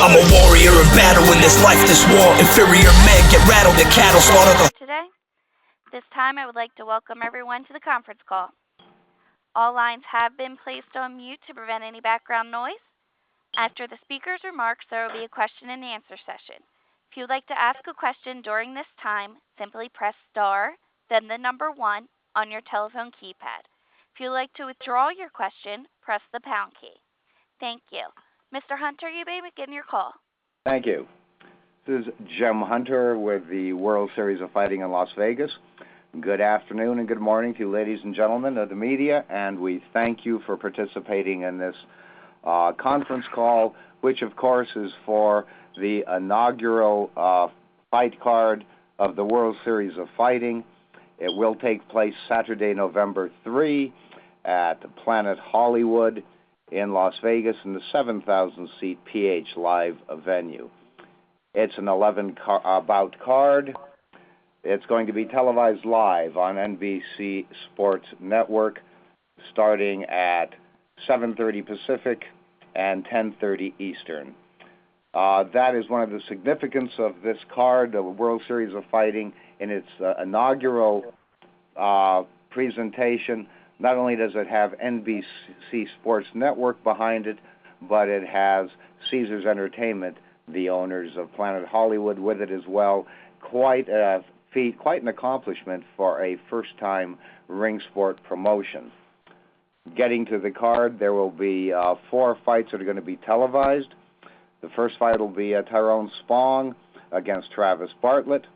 I'm a warrior in battle in this life, this war. Inferior men get rattled, their cattle slaughter the... Today, this time I would like to welcome everyone to the conference call. All lines have been placed on mute to prevent any background noise. After the speaker's remarks, there will be a question and answer session. If you would like to ask a question during this time, simply press star, then the number 1 on your telephone keypad. If you would like to withdraw your question, press the pound key. Thank you. Mr. Hunter, you may begin your call. Thank you. This is Jim Hunter with the World Series of Fighting in Las Vegas. Good afternoon and good morning to you, ladies and gentlemen of the media, and we thank you for participating in this conference call, which of course is for the inaugural fight card of the World Series of Fighting. It will take place Saturday, November 3 at Planet Hollywood in Las Vegas in the 7,000-seat PH Live venue. It's an 11-bout card. It's going to be televised live on NBC Sports Network starting at 7:30 Pacific and 10:30 Eastern. That is one of the significance of this card, the World Series of Fighting, in its inaugural presentation. Not only does it have NBC Sports Network behind it, but it has Caesars Entertainment, the owners of Planet Hollywood, with it as well. Quite a feat, quite an accomplishment for a first-time ring sport promotion. Getting to the card, there will be 4 fights that are going to be televised. The first fight will be Tyrone Spong against Travis Bartlett.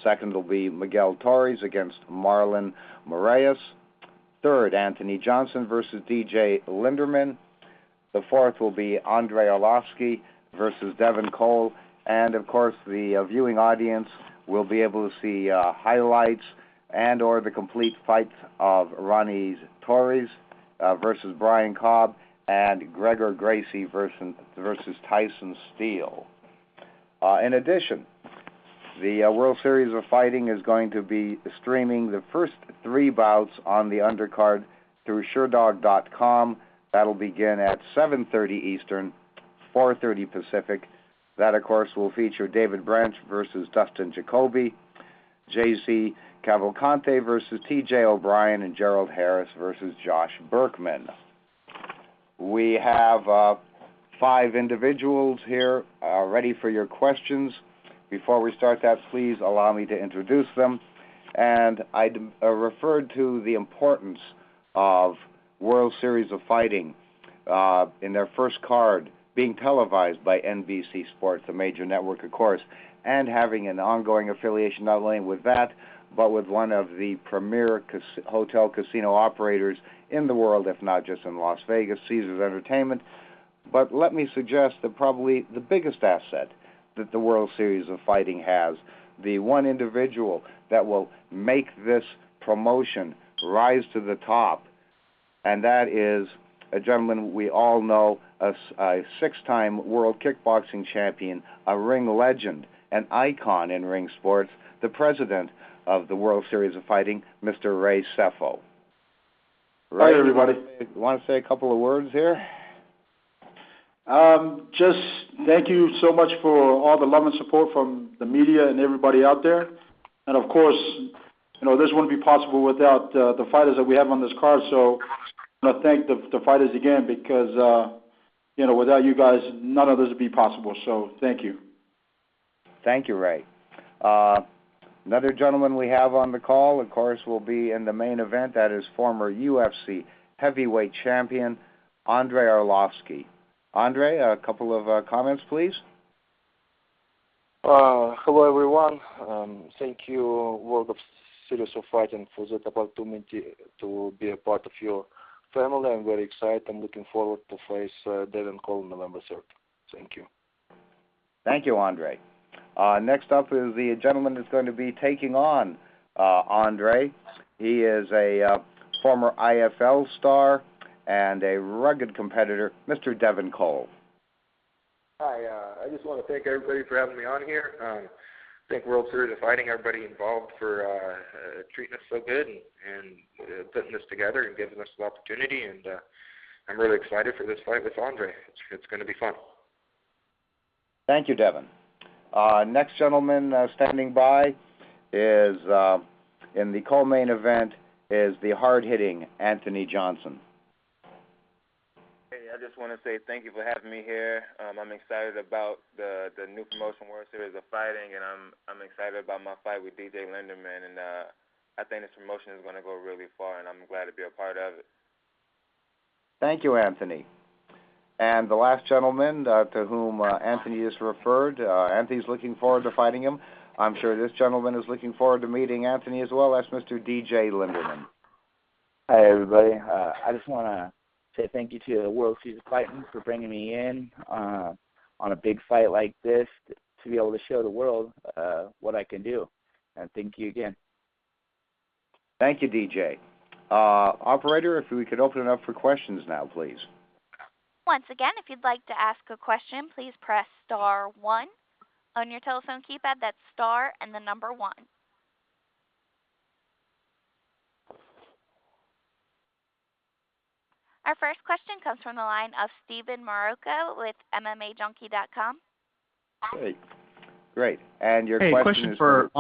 Second will be Miguel Torres against Marlon Moraes. Third, Anthony Johnson versus DJ Linderman. The fourth will be Andrei Arlovsky versus Devin Cole. And, of course, the viewing audience will be able to see highlights and or the complete fight of Ronnie Torres versus Brian Cobb and Gregor Gracie versus Tyson Steele. In addition, the World Series of Fighting is going to be streaming the first 3 bouts on the undercard through SureDog.com. That'll begin at 7:30 Eastern, 4:30 Pacific. That, of course, will feature David Branch versus Dustin Jacoby, J.C. Cavalcante versus T.J. O'Brien, and Gerald Harris versus Josh Berkman. We have 5 individuals here ready for your questions. Before we start that, please allow me to introduce them. And I referred to the importance of World Series of Fighting in their first card being televised by NBC Sports, a major network, of course, and having an ongoing affiliation not only with that, but with one of the premier hotel casino operators in the world, if not just in Las Vegas, Caesars Entertainment. But let me suggest that probably the biggest asset that the World Series of Fighting has, the one individual that will make this promotion rise to the top, and that is a gentleman we all know, a 6-time world kickboxing champion, a ring legend, an icon in ring sports, the president of the World Series of Fighting, Mr. Ray Sefo. Ray, hi, everybody. You want to say a couple of words here? Just thank you so much for all the love and support from the media and everybody out there. And, of course, this wouldn't be possible without the fighters that we have on this card. So I want to thank the fighters again because, without you guys, none of this would be possible. So thank you. Thank you, Ray. Another gentleman we have on the call, of course, will be in the main event. That is former UFC heavyweight champion, Andrei Arlovsky. Andrei, a couple of comments, please. Hello, everyone. Thank you, World of Series of Fighting, for that opportunity to be a part of your family. I'm very excited. I'm looking forward to face Devin Cole on November 3rd. Thank you. Thank you, Andrei. Next up is the gentleman that's going to be taking on Andrei. He is a former IFL star and a rugged competitor, Mr. Devin Cole. Hi, I just want to thank everybody for having me on here. Thank World Series of Fighting, everybody involved for treating us so good and putting this together and giving us the opportunity. And I'm really excited for this fight with Andrei. It's going to be fun. Thank you, Devin. Next gentleman standing by is, in the co-main event, is the hard-hitting Anthony Johnson. Hey, I just want to say thank you for having me here. I'm excited about the new promotion World Series of Fighting, and I'm excited about my fight with DJ Linderman, and I think this promotion is going to go really far, and I'm glad to be a part of it. Thank you, Anthony. And the last gentleman to whom Anthony just referred, Anthony's looking forward to fighting him. I'm sure this gentleman is looking forward to meeting Anthony as well. That's Mr. DJ Linderman. Hi, everybody. I just want to say thank you to the World Series of Fighting for bringing me in on a big fight like this to be able to show the world what I can do. And thank you again. Thank you, DJ. Operator, if we could open it up for questions now, please. Once again, if you'd like to ask a question, please press star 1 on your telephone keypad. That's star and the number 1. Our first question comes from the line of Steven Marocco with MMAJunkie.com. Great. And your question is for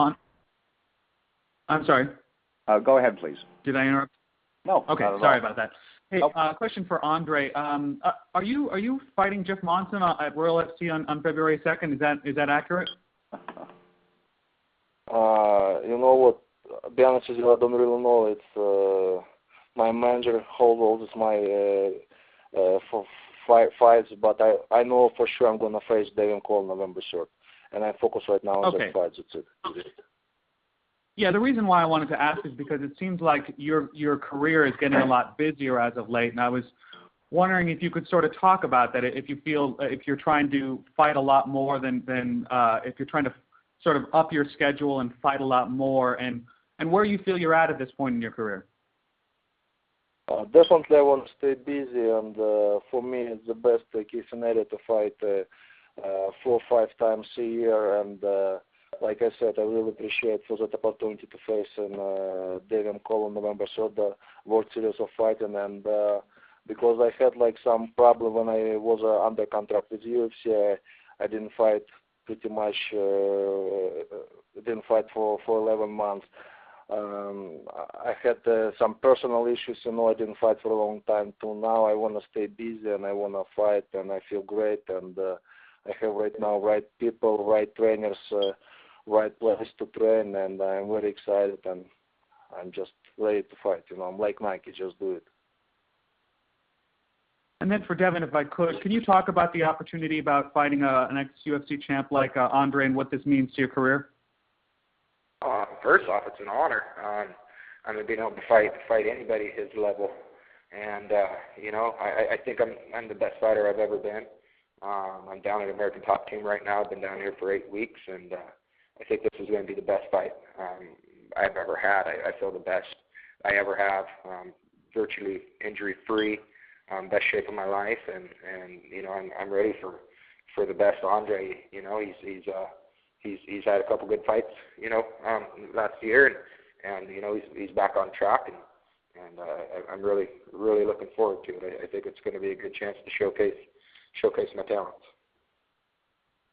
I'm sorry. Go ahead, please. Did I interrupt? No. Okay, sorry about that. Hey, Nope. Question for Andre. Are you fighting Jeff Monson at Royal FC on February 2nd? Is that accurate? You know what? To be honest with you, I don't really know. It's my manager holds my fights, but I know for sure I'm going to face Devin Cole November 3rd, and I focus right now on that fight. That's it. Yeah, the reason why I wanted to ask is because it seems like your career is getting a lot busier as of late, and I was wondering if you could sort of talk about that. If you feel if you're trying to fight a lot more than if you're trying to sort of up your schedule and fight a lot more, and where you feel you're at this point in your career. Definitely, I want to stay busy, and for me, it's the best case scenario to fight 4 or 5 times a year. And like I said, I really appreciate for that opportunity to face Devin Cole on November 3rd, the World Series of Fighting, and because I had like some problem when I was under contract with UFC, I didn't fight pretty much. Didn't fight for 11 months. I had some personal issues, I didn't fight for a long time. Till now, I want to stay busy and I want to fight, and I feel great. And I have right now right people, right trainers, right place to train, and I'm very excited, and I'm just ready to fight. I'm like Nike, just do it. And then for Devin, if I could, can you talk about the opportunity about fighting an ex-UFC champ like Andre and what this means to your career? First off, it's an honor. I mean, being able to fight anybody at his level, and I think I'm the best fighter I've ever been. I'm down at American Top Team right now. I've been down here for 8 weeks, and I think this is going to be the best fight I've ever had. I feel the best I ever have, virtually injury-free, best shape of my life, and I'm ready for the best Andre. He's had a couple good fights, last year, and he's back on track, and I'm really looking forward to it. I think it's going to be a good chance to showcase my talents.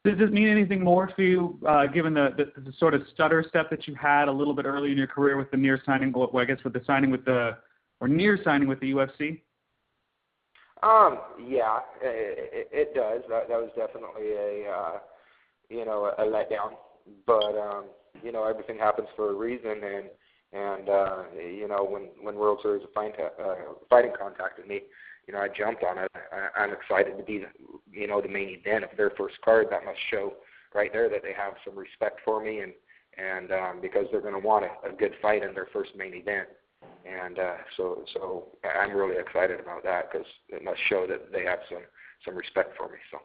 Does this mean anything more for you, given the sort of stutter step that you had a little bit early in your career with the near signing, with the signing with near signing with the UFC? Yeah, it does. That was definitely a letdown, but everything happens for a reason, and when World Series of Fighting contacted me, I jumped on it. I'm excited to be the main event of their first card. That must show right there that they have some respect for me, and because they're going to want a good fight in their first main event, and so I'm really excited about that, because it must show that they have some respect for me. So.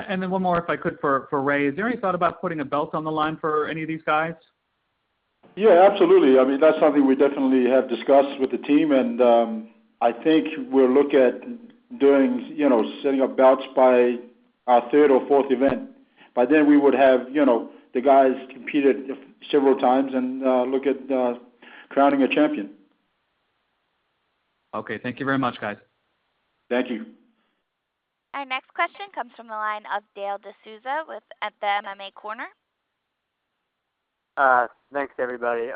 And then one more, if I could, for Ray. Is there any thought about putting a belt on the line for any of these guys? Yeah, absolutely. I mean, that's something we definitely have discussed with the team, and I think we'll look at doing, setting up bouts by our 3rd or 4th event. By then we would have, the guys competed several times and look at crowning a champion. Okay, thank you very much, guys. Thank you. Our next question comes from the line of Dale D'Souza at the MMA Corner. Thanks, everybody.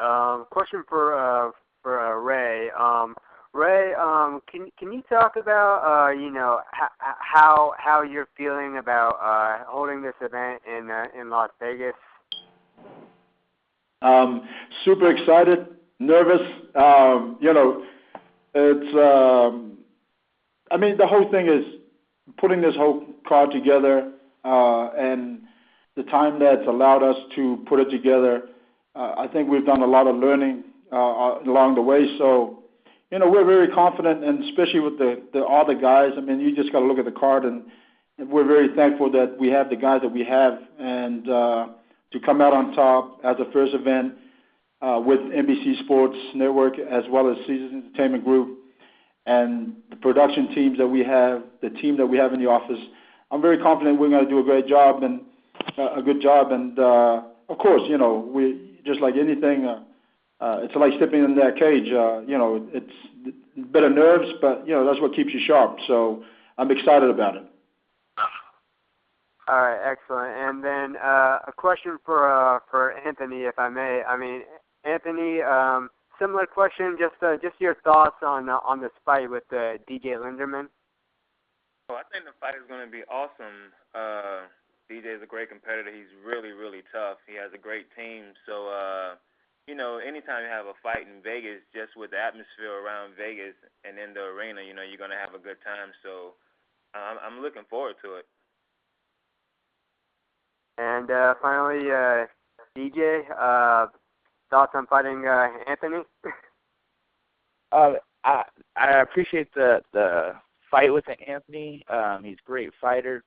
Question for Ray. Ray, can you talk about how you're feeling about holding this event in Las Vegas? Super excited, nervous. It's. I mean, the whole thing is putting this whole card together, and the time that's allowed us to put it together. I think we've done a lot of learning along the way. So, we're very confident, and especially with the other guys. I mean, you just got to look at the card, and we're very thankful that we have the guys that we have, and to come out on top as a first event with NBC Sports Network as well as Caesars Entertainment Group and the production teams that we have, the team that we have in the office. I'm very confident we're going to do a great job and a good job. And of course, we just like anything. It's like stepping in that cage. It's a bit of nerves, but that's what keeps you sharp. So I'm excited about it. All right, excellent. And then a question for Anthony, if I may. I mean, Anthony, similar question. Just your thoughts on this fight with DJ Linderman. Well, I think the fight is going to be awesome. DJ is a great competitor. He's really, really tough. He has a great team. So, anytime you have a fight in Vegas, just with the atmosphere around Vegas and in the arena, you're going to have a good time. So, I'm looking forward to it. And finally, DJ, thoughts on fighting Anthony? I appreciate the fight with Anthony. He's a great fighter.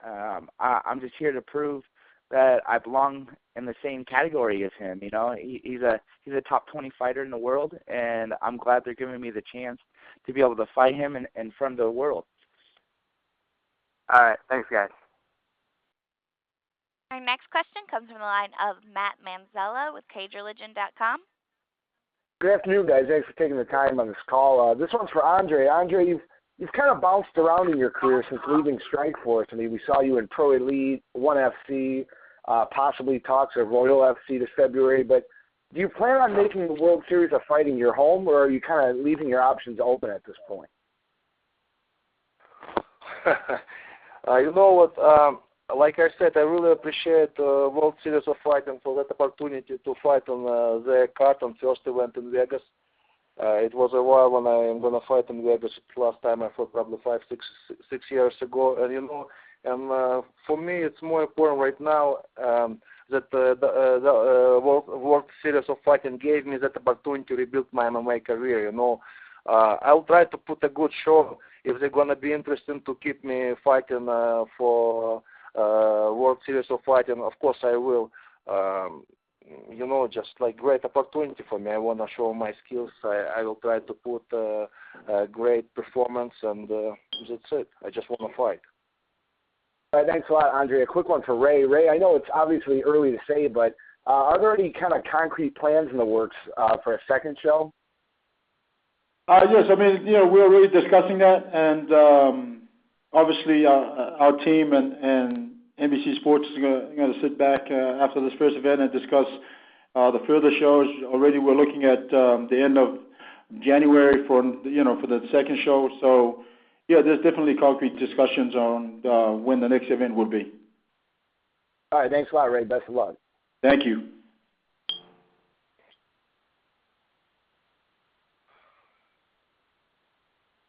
I'm just here to prove that I belong in the same category as him. He's a top 20 fighter in the world, and I'm glad they're giving me the chance to be able to fight him in front of the world. All right, thanks, guys. Our next question comes from the line of Matt Manzella with CageReligion.com. Good afternoon, guys. Thanks for taking the time on this call. This one's for Andre. Andre, you've kind of bounced around in your career since leaving Strikeforce. I mean, we saw you in Pro Elite, ONE FC, possibly talks of Royal FC this February. But do you plan on making the World Series of Fighting your home, or are you kind of leaving your options open at this point? You know what? Like I said, I really appreciate World Series of Fighting for that opportunity to fight on their card on first event in Vegas. It was a while when I am going to fight in Vegas. Last time I fought probably 6 years ago. And for me, it's more important right now that the World Series of Fighting gave me that opportunity to rebuild my MMA career. I'll try to put a good show. If they're going to be interested to keep me fighting for World Series of Fighting, of course I will. Just like great opportunity for me. I want to show my skills. I will try to put a great performance, and that's it. I just want to fight. All right, thanks a lot, Andre. A quick one for Ray. Ray, I know it's obviously early to say, but are there any kind of concrete plans in the works for a second show? Yes, I mean, we're already discussing that, and obviously our team and NBC Sports is going to sit back after this first event and discuss the further shows. Already we're looking at the end of January for the second show. So, yeah, there's definitely concrete discussions on when the next event will be. All right, thanks a lot, Ray. Best of luck. Thank you.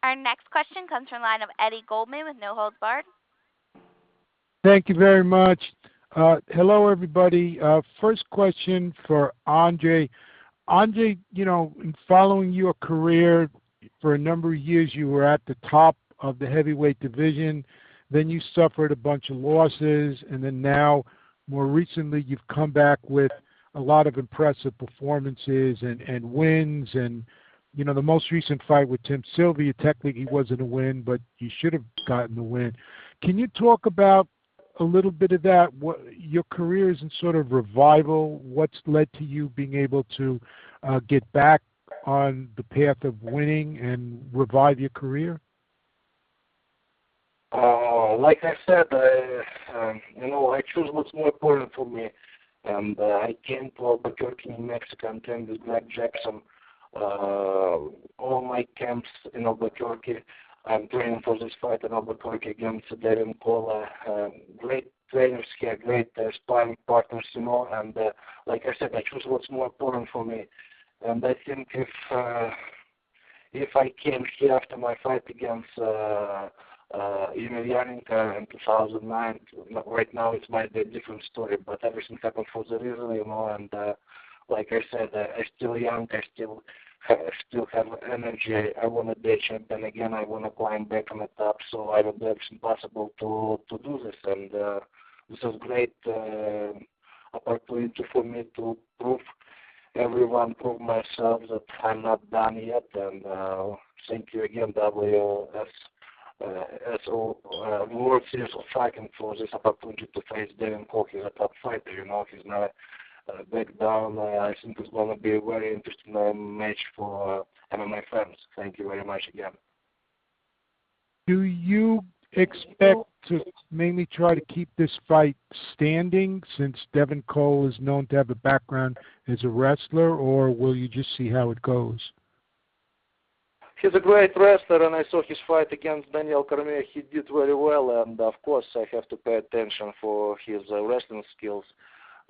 Our next question comes from the line of Eddie Goldman with No Holds Barred. Thank you very much. Hello, everybody. First question for Andre. Andre, in following your career for a number of years, you were at the top of the heavyweight division. Then you suffered a bunch of losses, and then now, more recently, you've come back with a lot of impressive performances and wins. And the most recent fight with Tim Sylvia, technically wasn't a win, but you should have gotten the win. Can you talk about a little bit of that? What your career is in sort of revival. What's led to you being able to get back on the path of winning and revive your career? Like I said, I choose what's more important for me. And I came to Albuquerque, New Mexico, and trained with Greg Jackson. All my camps in Albuquerque, I'm training for this fight in Albuquerque against Devin Cola. Great trainers here, great sparring partners, and like I said, I choose what's more important for me. And I think if I came here after my fight against Emelianenko in 2009, right now it might be a different story, but everything happened for the reason, and like I said, I'm still young, I still have energy. I want to be a champion again. I want to climb back on the top, so I will do everything possible to do this. And this is a great opportunity for me to prove myself that I'm not done yet. And thank you again, World Series of Fighting, for this opportunity to face Devin Cole. He's a top fighter, he's not back down. I think it's going to be a very interesting match for MMA fans. Thank you very much again. Do you expect to mainly try to keep this fight standing, since Devin Cole is known to have a background as a wrestler, or will you just see how it goes? He's a great wrestler, and I saw his fight against Daniel Cormier. He did very well, and of course I have to pay attention for his wrestling skills.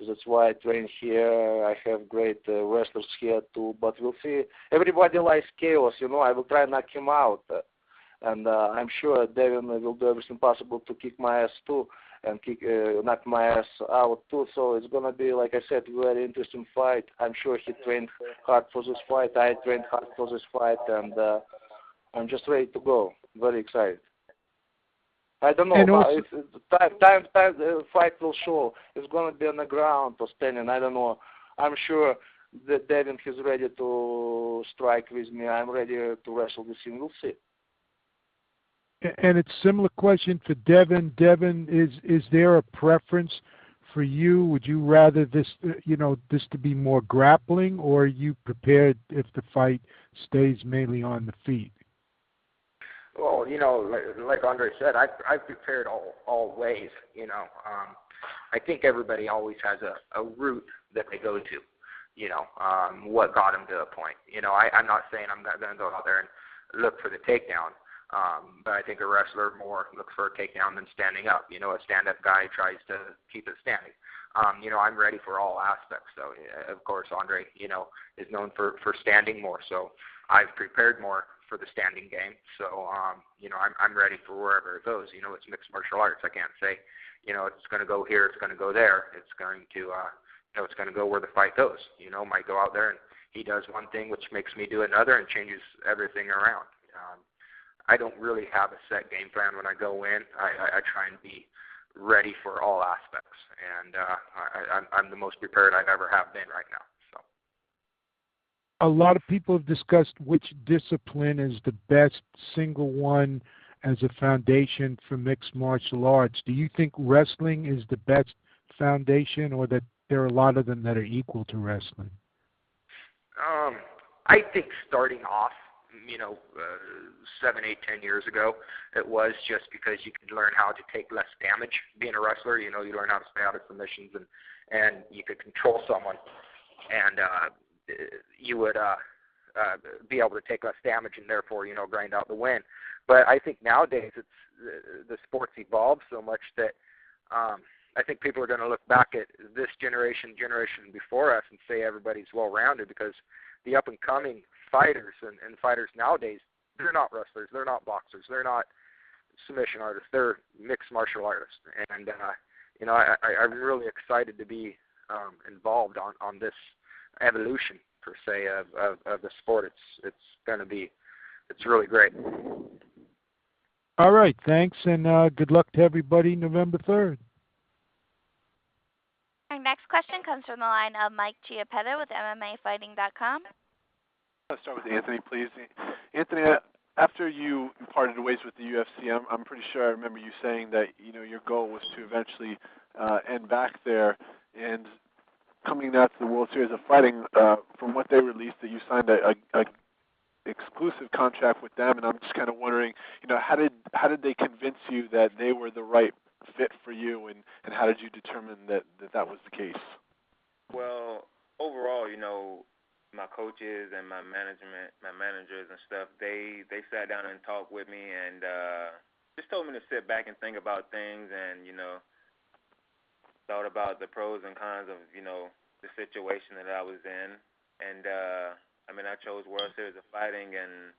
That's why I train here. I have great wrestlers here too, but we'll see. Everybody likes chaos, I will try and knock him out. And I'm sure Devin will do everything possible to kick my ass too, and knock my ass out too. So it's going to be, like I said, a very interesting fight. I'm sure he trained hard for this fight. I trained hard for this fight, and I'm just ready to go. Very excited. I don't know. If the fight will show. It's going to be on the ground or standing. I don't know. I'm sure that Devin is ready to strike with me. I'm ready to wrestle with him. We'll see. And it's a similar question for Devin. Devin, is there a preference for you? Would you rather this to be more grappling, or are you prepared if the fight stays mainly on the feet? Well, like Andre said, I've prepared all ways. I think everybody always has a route that they go to. What got them to a point. I'm not saying I'm not going to go out there and look for the takedown. But I think a wrestler more looks for a takedown than standing up. A stand-up guy tries to keep it standing. I'm ready for all aspects. So, of course, Andre, is known for standing more. So I've prepared more for the standing game. So, I'm ready for wherever it goes. It's mixed martial arts. I can't say, it's going to go here, it's going to go there. It's going to, it's going to go where the fight goes. Might go out there and he does one thing which makes me do another and changes everything around. I don't really have a set game plan when I go in. I try and be ready for all aspects, and I'm the most prepared I've ever have been right now. So, a lot of people have discussed which discipline is the best single one as a foundation for mixed martial arts. Do you think wrestling is the best foundation, or that there are a lot of them that are equal to wrestling? I think starting off, 7, 8, 10 years ago, it was just because you could learn how to take less damage being a wrestler. You learn how to stay out of submissions, and you could control someone, and you would be able to take less damage and therefore, grind out the win. But I think nowadays the sport's evolved so much that I think people are going to look back at this generation before us and say everybody's well-rounded, because the up-and-coming fighters and fighters nowadays, they're not wrestlers, they're not boxers, they're not submission artists, they're mixed martial artists. And, I'm really excited to be involved on this evolution, per se, of the sport. It's really great. All right, thanks, and good luck to everybody November 3rd. Our next question comes from the line of Mike Chiappetta with MMAfighting.com. Let's start with Anthony, please. Anthony, after you parted ways with the UFC, I'm pretty sure I remember you saying that your goal was to eventually end back there. And coming now to the World Series of Fighting, from what they released, that you signed a exclusive contract with them, and I'm just kind of wondering, how did they convince you that they were the right fit for you, and how did you determine that was the case? Well, overall, my coaches and my managers and stuff, they sat down and talked with me and just told me to sit back and think about things and, thought about the pros and cons of, the situation that I was in. And, I chose World Series of Fighting and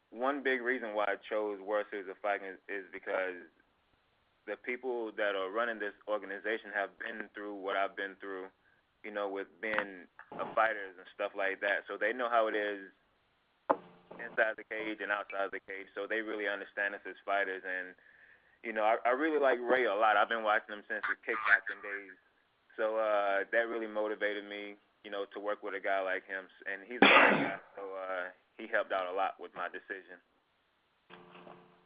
one big reason why I chose World Series of Fighting is because the people that are running this organization have been through what I've been through, with being fighters and stuff like that. So they know how it is inside the cage and outside the cage. So they really understand us as fighters. And, I really like Ray a lot. I've been watching him since his kickboxing days. So that really motivated me, to work with a guy like him. And he's a great guy, so he helped out a lot with my decision.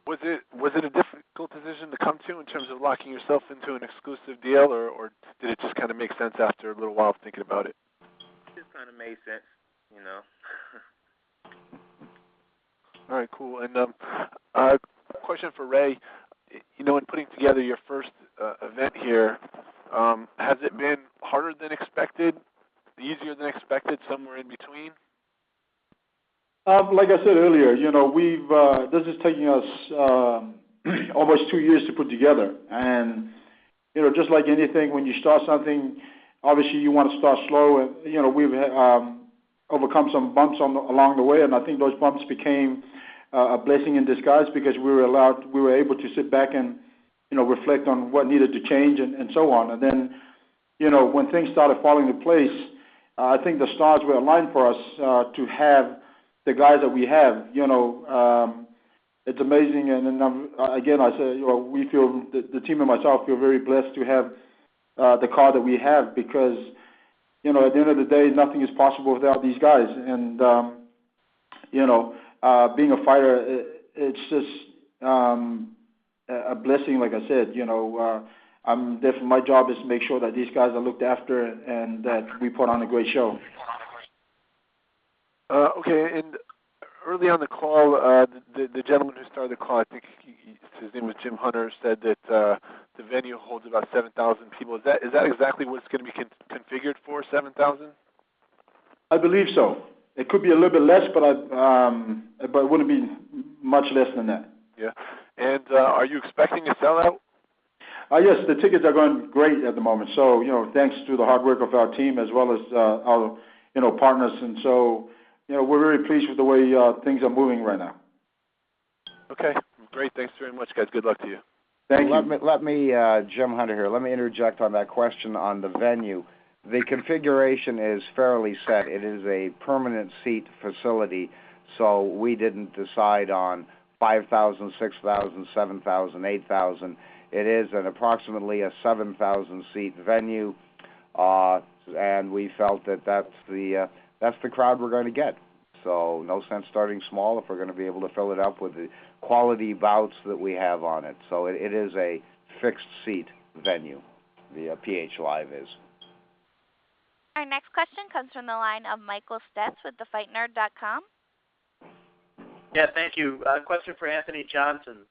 Was it a difficult decision to come to in terms of locking yourself into an exclusive deal, or did it just kind of make sense after a little while of thinking about it? It just kind of made sense, All right, cool. And question for Ray. In putting together your first event here, has it been harder than expected, easier than expected, somewhere in between? Like I said earlier, we've this is taking us almost 2 years to put together, and just like anything, when you start something, obviously you want to start slow, and we've overcome some bumps along the way, and I think those bumps became a blessing in disguise because we were able to sit back and reflect on what needed to change and so on, and then when things started falling into place, I think the stars were aligned for us to have the guys that we have. It's amazing, and again I say we feel the team and myself feel very blessed to have the card that we have because at the end of the day nothing is possible without these guys, and being a fighter, it's just a blessing. Like I said, I'm definitely, my job is to make sure that these guys are looked after and that we put on a great show. Okay, and early on the call, the gentleman who started the call, I think his name was Jim Hunter, said that the venue holds about 7,000 people. Is that exactly what it's going to be configured for, 7,000? I believe so. It could be a little bit less, but it wouldn't be much less than that. Yeah. And are you expecting a sellout? Yes, the tickets are going great at the moment. So, thanks to the hard work of our team as well as our, partners. And so, we're very pleased with the way things are moving right now. Okay, great. Thanks very much, guys. Good luck to you. Thank you. Let me Jim Hunter here. Let me interject on that question on the venue. The configuration is fairly set. It is a permanent seat facility, so we didn't decide on 5,000, 6,000, 7,000, 8,000. It is approximately a 7,000 seat venue, and we felt that that's the crowd we're going to get. So no sense starting small if we're going to be able to fill it up with the quality bouts that we have on it. So it is a fixed seat venue. The PH Live is. Our next question comes from the line of Michael Stetz with thefightnerd.com. Yeah, thank you. Question for Anthony Johnson.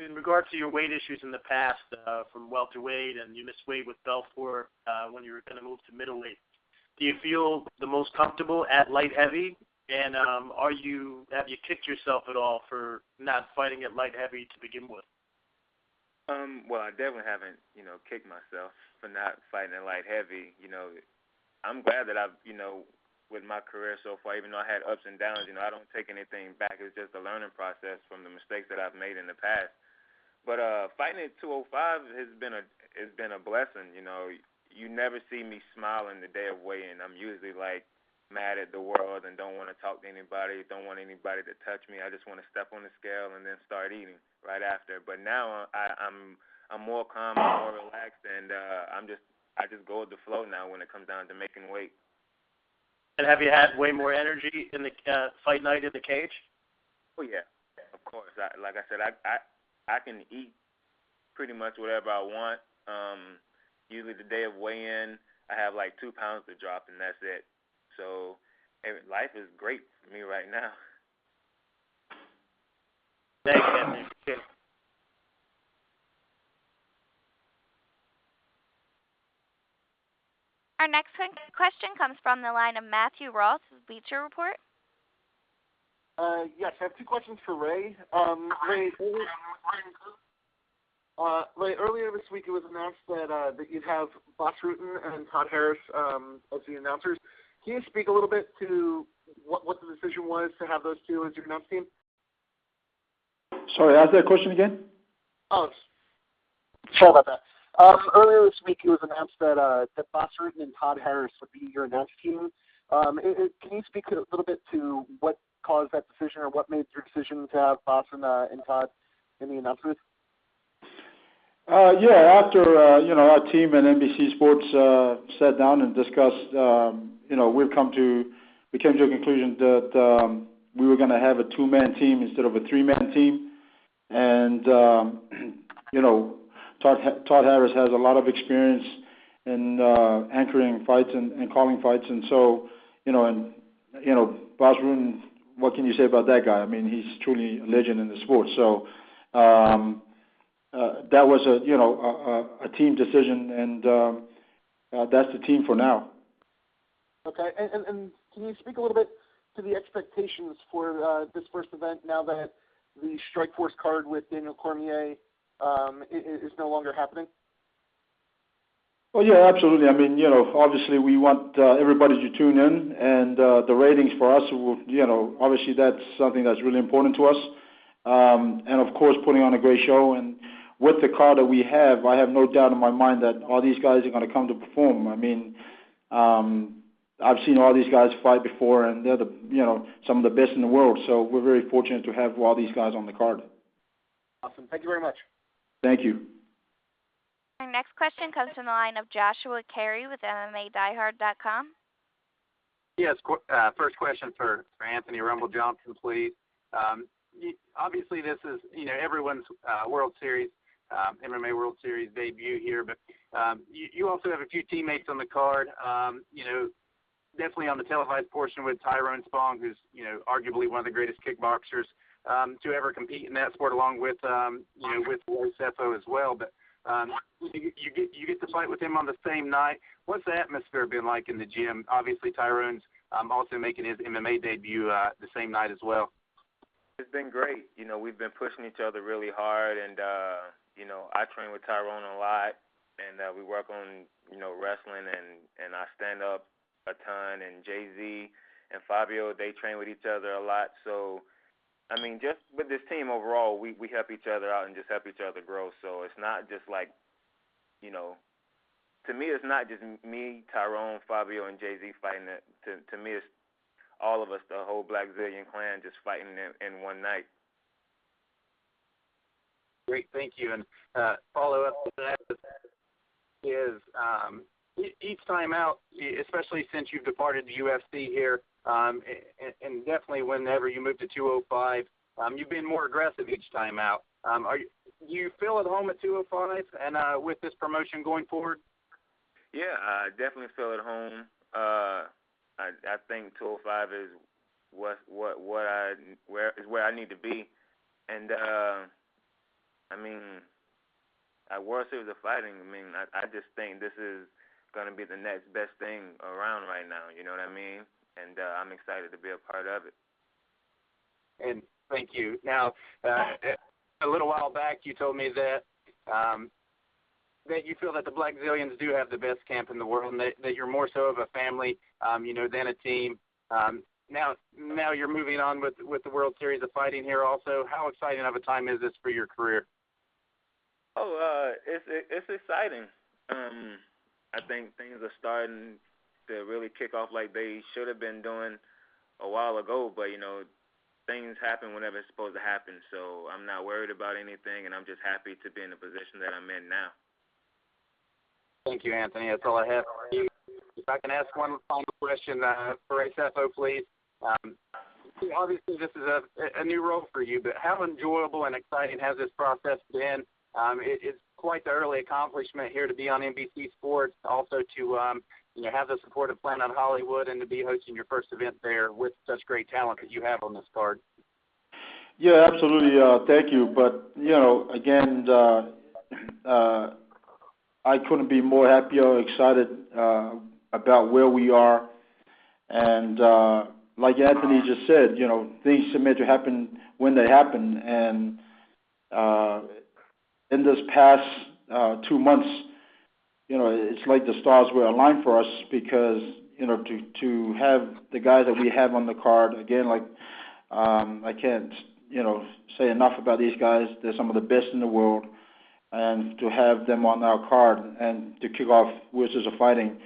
In regards to your weight issues in the past, from welterweight, and you missed weight with Belfort when you were going to move to middleweight, do you feel the most comfortable at light heavy? And have you kicked yourself at all for not fighting at light heavy to begin with? Well, I definitely haven't, kicked myself for not fighting at light heavy. I'm glad that I've, with my career so far, even though I had ups and downs, I don't take anything back. It's just a learning process from the mistakes that I've made in the past. But fighting at 205 has been a blessing. You never see me smiling the day of weigh-in. I'm usually mad at the world and don't want to talk to anybody, don't want anybody to touch me. I just want to step on the scale and then start eating right after. But now I'm more calm, I'm more relaxed, and I just go with the flow now when it comes down to making weight. And have you had way more energy in the fight night in the cage? Oh yeah, of course. Like I said, I can eat pretty much whatever I want. Usually the day of weigh-in, I have 2 pounds to drop, and that's it. So, life is great for me right now. Thanks, Anthony. Okay. Our next question comes from the line of Matthew Ross with Bleacher Report. Yes, I have 2 questions for Ray. Ray, earlier this week it was announced that you'd have Bas Rutten and Todd Harris as the announcers. Can you speak a little bit to what the decision was to have those 2 as your announce team? Sorry, ask that question again. Oh, sorry about that. Earlier this week it was announced that Bas Rutten and Todd Harris would be your announce team. Can you speak a little bit to what caused that decision, or what made your decision to have Bas and Todd in the announce booth? Yeah, after our team and NBC Sports sat down and discussed, we came to a conclusion that we were going to have a 2-man team instead of a 3-man team, and Todd Harris has a lot of experience in anchoring fights and calling fights, and so Bas Rutten, what can you say about that guy? I mean, he's truly a legend in the sport. So that was a team decision, and that's the team for now. Okay, and can you speak a little bit to the expectations for this first event now that the Strikeforce card with Daniel Cormier is no longer happening? Well, yeah, absolutely. I mean, obviously we want everybody to tune in, and the ratings for us, obviously that's something that's really important to us. And of course, putting on a great show. And with the card that we have, I have no doubt in my mind that all these guys are going to come to perform. I mean, I've seen all these guys fight before, and they're some of the best in the world. So we're very fortunate to have all these guys on the card. Awesome. Thank you very much. Thank you. Our next question comes from the line of Joshua Carey with MMADiehard.com. Yes, first question for Anthony Rumble Johnson, please. Obviously, this is everyone's World Series, MMA World Series debut here, but you also have a few teammates on the card. Definitely on the televised portion with Tyrone Spong, who's arguably one of the greatest kickboxers to ever compete in that sport, along with with Roy Sefo as well. But you get to fight with him on the same night. What's the atmosphere been like in the gym? Obviously, Tyrone's also making his MMA debut the same night as well. It's been great. We've been pushing each other really hard, and I train with Tyrone a lot, and we work on wrestling, and I stand up a ton. And Jay-Z and Fabio, they train with each other a lot. So, I mean, just with this team overall, we help each other out and just help each other grow. So it's not just like, to me, it's not just me, Tyrone, Fabio, and Jay-Z fighting it. To me, it's all of us, the whole Black Zillion clan, just fighting in one night. Great, thank you. And follow up to that is each time out, especially since you've departed the UFC here, and definitely whenever you move to 205, you've been more aggressive each time out. Do you feel at home at 205 and with this promotion going forward? Yeah, I definitely feel at home. I think 205 is where I need to be, and I mean, at World Series of Fighting, I mean, I just think this is going to be the next best thing around right now. You know what I mean? And I'm excited to be a part of it. And thank you. Now, a little while back, you told me that that you feel that the Black Zillions do have the best camp in the world, and that you're more so of a family, than a team. Now you're moving on with the World Series of Fighting here also. How exciting of a time is this for your career? Oh, it's exciting. I think things are starting to really kick off like they should have been doing a while ago, but, things happen whenever it's supposed to happen, so I'm not worried about anything, and I'm just happy to be in the position that I'm in now. Thank you, Anthony. That's all I have for you. If I can ask one final question for Ray Sefo, please. Obviously, this is a new role for you, but how enjoyable and exciting has this process been? It's quite the early accomplishment here to be on NBC Sports, also to have the support of Planet Hollywood and to be hosting your first event there with such great talent that you have on this card. Yeah, absolutely. Thank you. But, again, I couldn't be more happy or excited about where we are. And like Anthony just said, things are meant to happen when they happen. And in this past 2 months, it's like the stars were aligned for us because, to have the guys that we have on the card, again, like I can't, say enough about these guys. They're some of the best in the world. And to have them on our card and to kick off Wizards of Fighting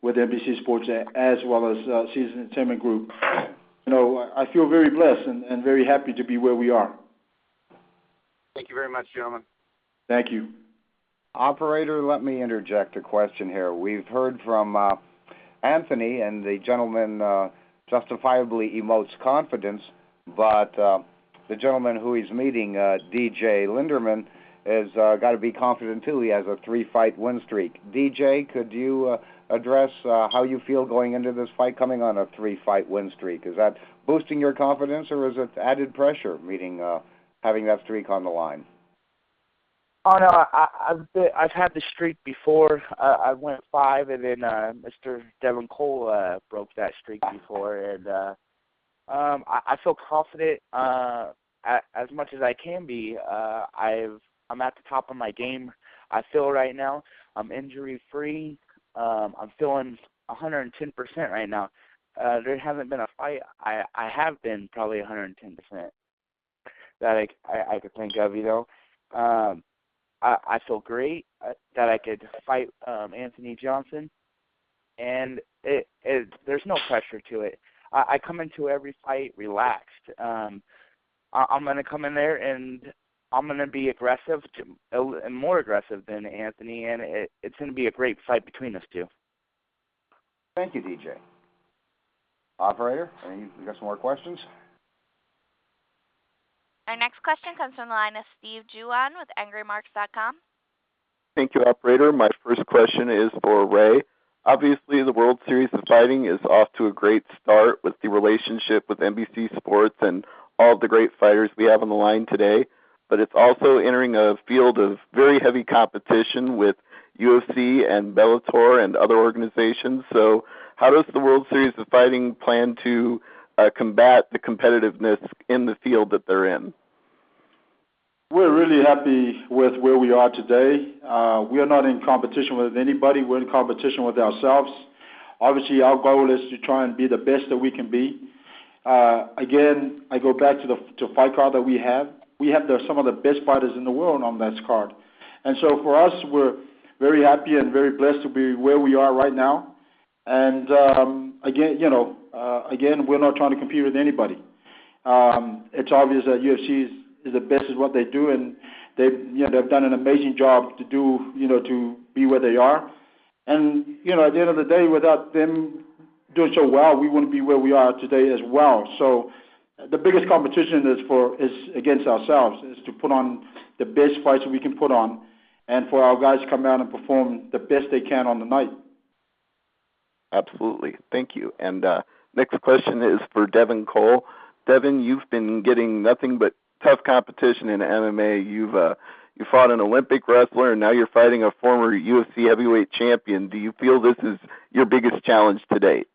with NBC Sports as well as Caesars Entertainment Group, I feel very blessed and very happy to be where we are. Thank you very much, gentlemen. Thank you. Operator, let me interject a question here. We've heard from Anthony, and the gentleman justifiably emotes confidence, but the gentleman who he's meeting, DJ Linderman, has got to be confident too. He has a 3-fight win streak. DJ, could you address how you feel going into this fight, coming on a 3-fight win streak? Is that boosting your confidence, or is it added pressure, having that streak on the line? Oh no, I've had the streak before. I went 5, and then Mr. Devin Cole broke that streak before, and I feel confident as much as I can be. I'm at the top of my game. I feel right now. I'm injury free. I'm feeling 110% right now. There hasn't been a fight. I have been probably 110% that I could think of. I feel great that I could fight Anthony Johnson, and there's no pressure to it. I come into every fight relaxed. I'm going to come in there and I'm going to be aggressive, and more aggressive than Anthony, and it's going to be a great fight between us two. Thank you, DJ. Operator, you got some more questions? Our next question comes from the line of Steve Juan with AngryMarks.com. Thank you, Operator. My first question is for Ray. Obviously, the World Series of Fighting is off to a great start with the relationship with NBC Sports and all of the great fighters we have on the line today, but it's also entering a field of very heavy competition with UFC and Bellator and other organizations. So how does the World Series of Fighting plan to combat the competitiveness in the field that they're in? We're really happy with where we are today. We are not in competition with anybody. We're in competition with ourselves. Obviously, our goal is to try and be the best that we can be. Again, I go back to the fight card that we have. We have some of the best fighters in the world on that card. And so for us, we're very happy and very blessed to be where we are right now. And again, we're not trying to compete with anybody. It's obvious that UFC is the best at what they do, and they've done an amazing job to be where they are. And at the end of the day, without them doing so well, we wouldn't be where we are today as well. So the biggest competition is against ourselves, is to put on the best fights that we can put on, and for our guys to come out and perform the best they can on the night. Absolutely. Thank you. And next question is for Devin Cole. Devin, you've been getting nothing but tough competition in MMA. You fought an Olympic wrestler, and now you're fighting a former UFC heavyweight champion. Do you feel this is your biggest challenge to date?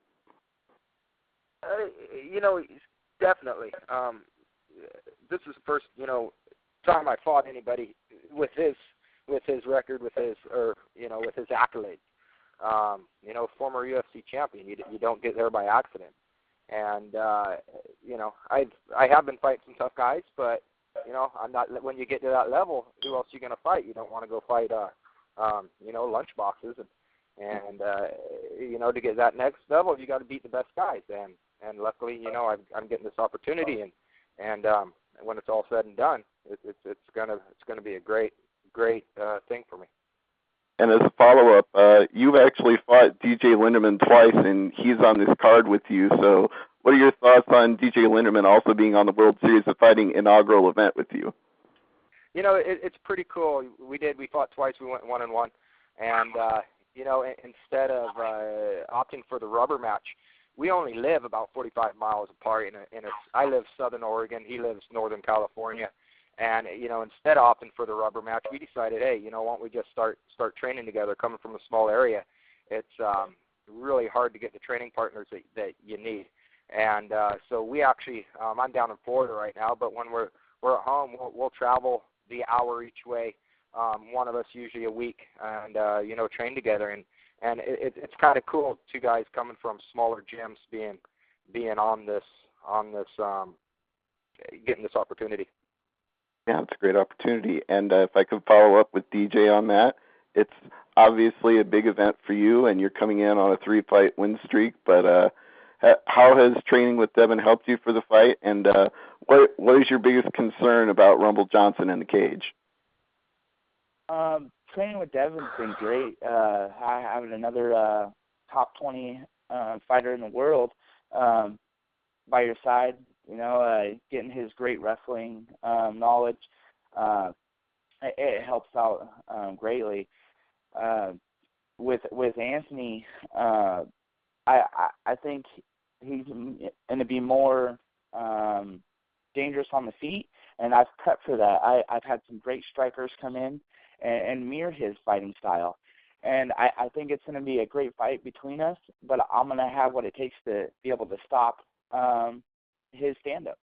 Definitely. This is the first, time I fought anybody with his record, with his accolades. Former UFC champion. You don't get there by accident. And I have been fighting some tough guys, but I'm not. When you get to that level, who else are you going to fight? You don't want to go fight lunch boxes, and to get that next level, you got to beat the best guys. And luckily, I'm getting this opportunity, and when it's all said and done, it's gonna be a great thing for me. And as a follow-up, you've actually fought DJ Linderman twice, and he's on this card with you. So what are your thoughts on DJ Linderman also being on the World Series of Fighting inaugural event with you? It's pretty cool. We fought twice. We went 1-1, and you know, instead of opting for the rubber match. We only live about 45 miles apart, and I live Southern Oregon, he lives Northern California, and you know, instead of opting for the rubber match, we decided, hey, you know, why don't we just start training together? Coming from a small area, it's really hard to get the training partners that you need, and so we actually, I'm down in Florida right now, but when we're at home, we'll travel the hour each way, one of us usually a week, and you know, train together. And it's kind of cool, two guys coming from smaller gyms being on this getting this opportunity. Yeah, it's a great opportunity. And if I could follow up with DJ on that, it's obviously a big event for you, and you're coming in on a 3-fight win streak. But how has training with Devin helped you for the fight? And what is your biggest concern about Rumble Johnson in the cage? Training with Devin's been great. Having another top 20 fighter in the world by your side, you know, getting his great wrestling knowledge, it helps out greatly. With Anthony, I think he's going to be more dangerous on the feet, and I've prepped for that. I've had some great strikers come in and mirror his fighting style. And I think it's going to be a great fight between us, but I'm going to have what it takes to be able to stop his stand-up.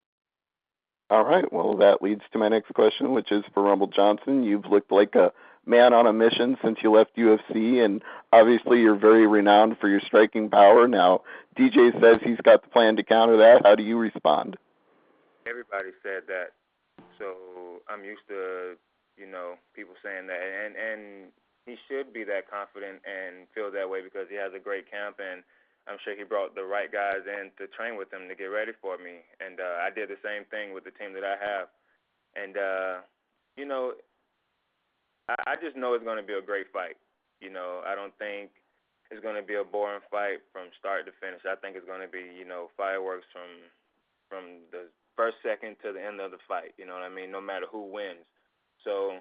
All right. Well, that leads to my next question, which is for Rumble Johnson. You've looked like a man on a mission since you left UFC, and obviously you're very renowned for your striking power. Now, DJ says he's got the plan to counter that. How do you respond? Everybody said that, so I'm used to, you know, people saying that, and he should be that confident and feel that way because he has a great camp, and I'm sure he brought the right guys in to train with him to get ready for me. And I did the same thing with the team that I have. And, you know, I just know it's going to be a great fight. You know, I don't think it's going to be a boring fight from start to finish. I think it's going to be, you know, fireworks from the first second to the end of the fight. You know what I mean? No matter who wins. So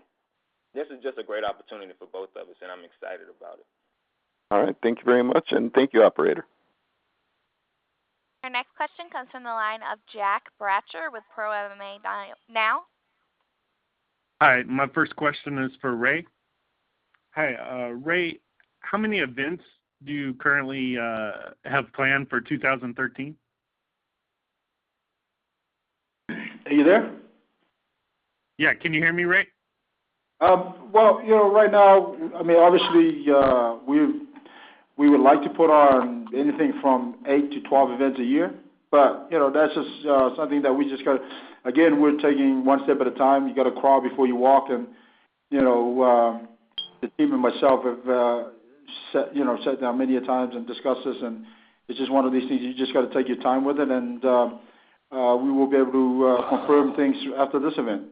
this is just a great opportunity for both of us, and I'm excited about it. All right. Thank you very much, and thank you, operator. Our next question comes from the line of Jack Bratcher with Pro MMA Now. Hi, my first question is for Ray. Hi, Ray, how many events do you currently have planned for 2013? Are you there? Yeah, can you hear me, Ray? Well, you know, right now, I mean, obviously, we would like to put on anything from 8 to 12 events a year, but you know, that's just something that we just got. Again, we're taking one step at a time. You got to crawl before you walk, and you know, the team and myself have sat down many a times and discussed this, and it's just one of these things. You just got to take your time with it, and we will be able to confirm things after this event.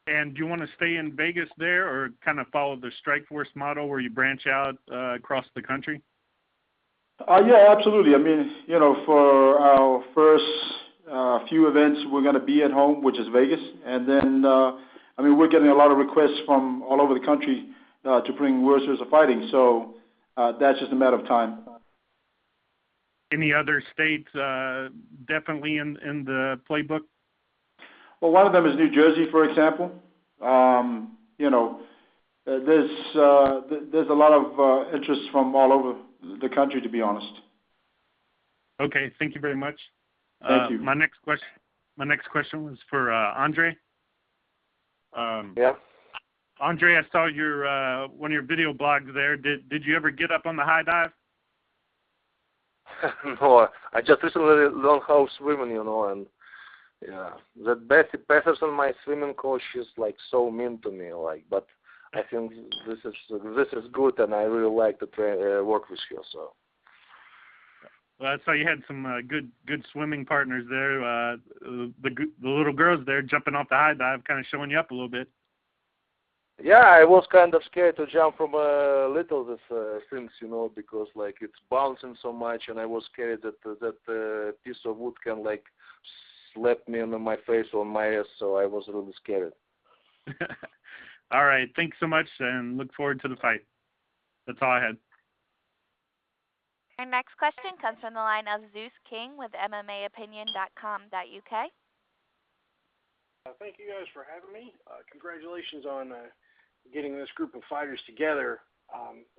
And do you want to stay in Vegas there or kind of follow the Strikeforce model where you branch out across the country? Yeah, absolutely. I mean, you know, for our first few events, we're going to be at home, which is Vegas. And then, I mean, we're getting a lot of requests from all over the country to bring World Series of Fighting. So that's just a matter of time. Any other states definitely in the playbook? Well, one of them is New Jersey, for example. You know, there's a lot of interest from all over the country, to be honest. Okay, thank you very much. Thank you. My next question was for Andre. Yeah. Andre, I saw your one of your video blogs there. Did you ever get up on the high dive? No, I just recently learned how swimming, you know, and yeah, that Bessie Patterson, my swimming coach, is like so mean to me. Like, but I think this is good, and I really like to work with her. So. Well, I saw you had some good swimming partners there. The little girls there jumping off the high dive, kind of showing you up a little bit. Yeah, I was kind of scared to jump from little things, you know, because like it's bouncing so much, and I was scared that piece of wood can like slap me on my face or my ass, so I was really scared. All right, thanks so much, and look forward to the fight. That's all I had. Our next question comes from the line of Zeus King with MMAopinion.com.uk. Thank you guys for having me. Congratulations on getting this group of fighters together.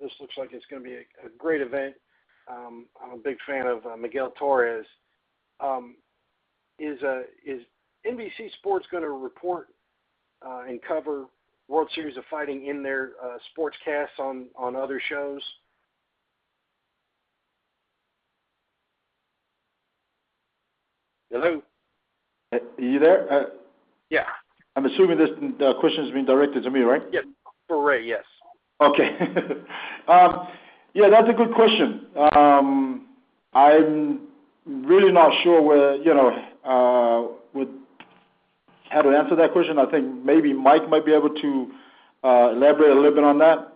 This looks like it's going to be a great event. I'm a big fan of Miguel Torres. Is NBC Sports going to report and cover World Series of Fighting in their sportscasts on other shows? Hello? Are you there? Yeah. I'm assuming this question is being directed to me, right? Yeah, for Ray, yes. Okay. Yeah, that's a good question. I'm really not sure how to answer that question. I think maybe Mike might be able to elaborate a little bit on that.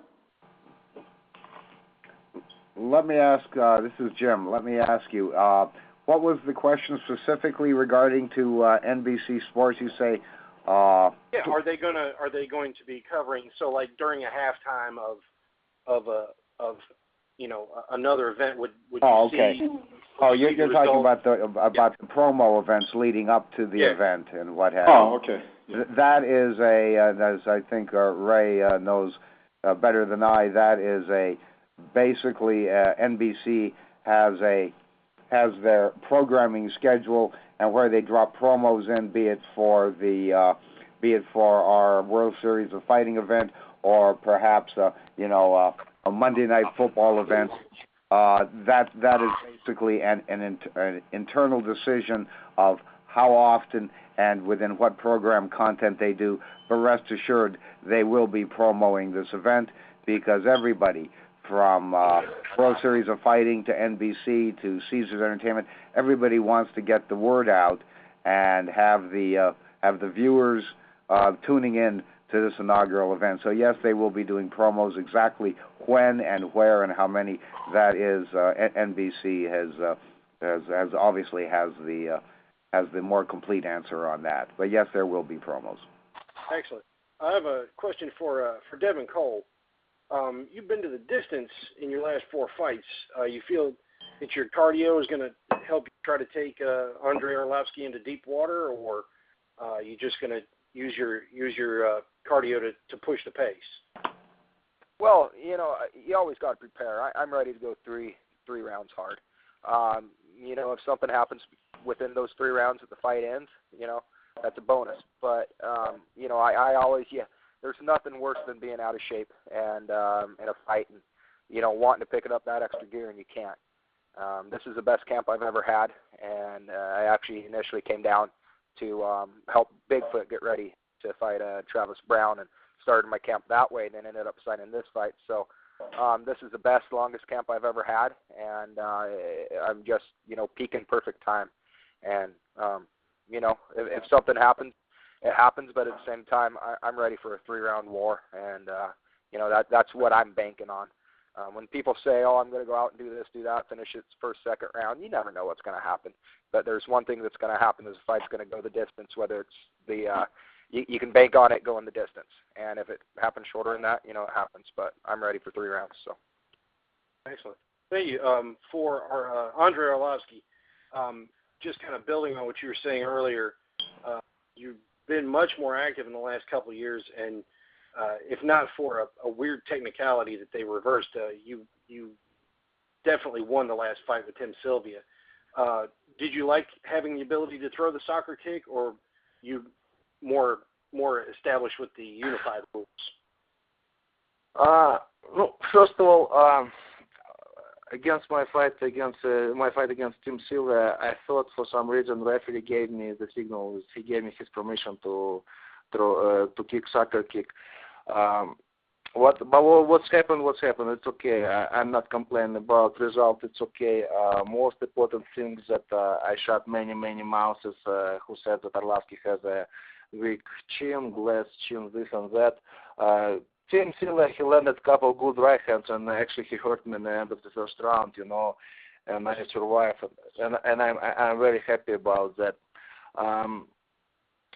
Let me ask, this is Jim, let me ask you, what was the question specifically regarding to NBC Sports? You say, are they going to be covering, so like during a halftime of another event, would you see? Oh, you're talking about the promo events leading up to the event and what have you. Oh, okay. Yeah. That is as I think Ray knows better than I, that is basically NBC has their programming schedule and where they drop promos in, be it for our World Series of Fighting event or perhaps a Monday Night Football event. That is basically an internal decision of how often and within what program content they do. But rest assured, they will be promoting this event because everybody, from World Series of Fighting to NBC to Caesars Entertainment, everybody wants to get the word out and have the viewers tuning in to this inaugural event. So yes, they will be doing promos. Exactly when and where and how many, that is NBC has obviously has the more complete answer on that. But yes, there will be promos. Excellent. I have a question for Devin Cole. You've been to the distance in your last 4 fights. You feel that your cardio is going to help you try to take Andrei Arlovski into deep water, or you just going to use your cardio to push the pace? Well, you always got to prepare. I'm ready to go three rounds hard. If something happens within those 3 rounds that the fight ends, that's a bonus. But I always there's nothing worse than being out of shape and in a fight and wanting to pick it up that extra gear and you can't. This is the best camp I've ever had, and I actually initially came down to help Bigfoot get ready to fight Travis Brown, and started my camp that way, and then ended up signing this fight. So this is the best, longest camp I've ever had, and I'm just peaking perfect time. And if something happens, it happens, but at the same time, I'm ready for a 3-round war, and that's what I'm banking on. When people say, "Oh, I'm going to go out and do this, do that, finish its first, second round," you never know what's going to happen. But there's one thing that's going to happen: is the fight's going to go the distance. Whether it's you can bank on it going the distance, and if it happens shorter than that, it happens. But I'm ready for 3 rounds. So. Excellent. Thank you. For our Andrei Arlovski, just kind of building on what you were saying earlier, you've been much more active in the last couple of years, and if not for a weird technicality that they reversed, you definitely won the last fight with Tim Sylvia. Did you like having the ability to throw the soccer kick, or you more established with the unified rules? First of all, against my fight against Tim Sylvia, I thought for some reason the referee gave me the signal. He gave me his permission to kick soccer kick. What's happened? It's okay. I'm not complaining about result. It's okay. Most important thing is that I shot many mouths who said that Arlovski has a weak chin, glass chin, this and that. Tim Sylvia, he landed a couple good right hands, and actually he hurt me in the end of the first round, and I survived, and I'm very happy about that.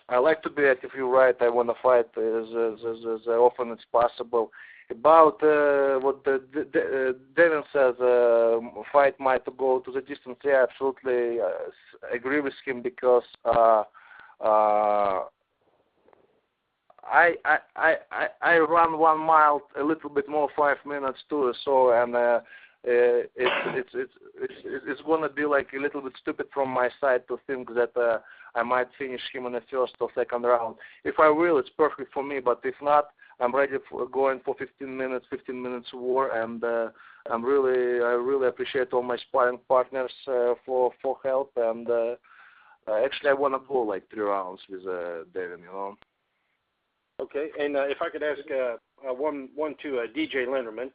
I like to be active. You're right. I want to fight as often as possible. About what Devin says, fight might go to the distance. Yeah, absolutely agree with him because I run 1 mile a little bit more 5 minutes too. So and it's gonna be like a little bit stupid from my side to think that I might finish him in the first or second round. If I will, it's perfect for me. But if not, I'm ready for going for 15 minutes war, and I really appreciate all my sparring partners for help. And actually, I want to go like 3 rounds with Devin, you know. Okay, and if I could ask one to DJ Linderman,